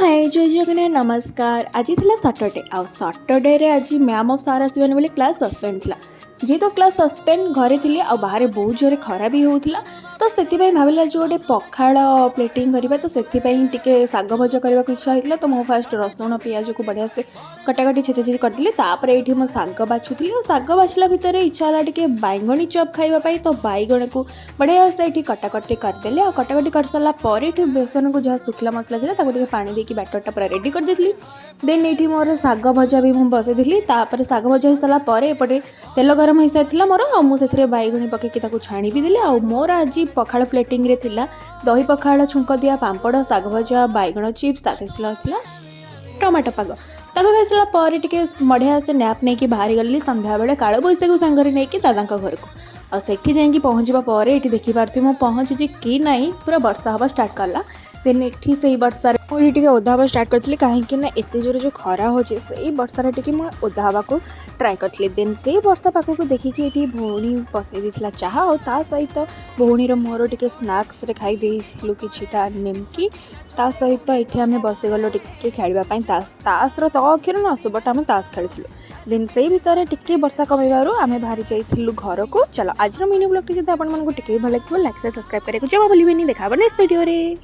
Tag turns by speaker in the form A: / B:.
A: हाय जय जगन्नाथ नमस्कार। आज थी सटरडे सटरडे आज मैम ऑफ सार आसबानी बोली क्लास सस्पेंड थी। जेहेतु क्लास सस्पेंड घरे थी आ बाहर बहुत जोरे खरा भी होता तो से भाविला जो गोटे पखाड़ प्लेटिंग करवा तो से शाग भजा करने को इच्छा होता तो मुझे फास्ट रसुण पिज को बढ़िया से कटाकटी छेचाछेची करदेली। ये मुझे शाग बाछुली और शाग बाछला भितर इच्छा है टे बैगणी चप खावाई तो बैगण को बढ़िया से ये कटाकटी करदेली और कटाकटी कर सारापर ये बेसन को जहाँ शुखला मसला था पानी देकी बैटरटा पूरा रेडी कर देती। देन ये मोर शाग भजा भी मुझे बसई शाग भजा हो सारापर एपटे तेल गरम हो सारी मोर मुझे बैगणी पकईकी छाणी भी देली। मोर आज पखाड़ प्लेटिंग रे थिला दही पखाड़ छुंक दिया पांपड़ शाग भजा बैगण चिप्स था टमाटो पाग ताको खाई सारापर टे बढ़िया से नैप नहीं बाहरी गली संध्या बेले काल बैशाखी सांगरे नहीं दादा घर को और सेठी जाइए पहुँचवा पर ये देखिपे मुझे पहुँची कि नहीं पूरा वर्षा हवा स्टार्ट कला। देन ये से वर्षा मुझे ओदा हवा स्टार्ट करी कहीं एत जोर जो खरा हो वर्षार टे ओदा हवा को ट्राए करी। देन से वर्षा पाखक देखिकी ये भौणी बसई देता चाह और ता सहित भौणीर मोर टे स्नाक्स खाई देलु किछिटा निमकी ता सहित ये आम बसीगलु टे खेलवाई तासर तो अक्षर न आसु बट आम तास खेलु। देन से भितर टे वर्षा कमेबार आम बाहरी जाइलु घर को। चलो आज मिनी ब्लॉग टी जब आपको टे भल लगे लाइक से सब्सक्राइब करने को जमा भूलें। देखा नेक्स्ट वीडियो रे।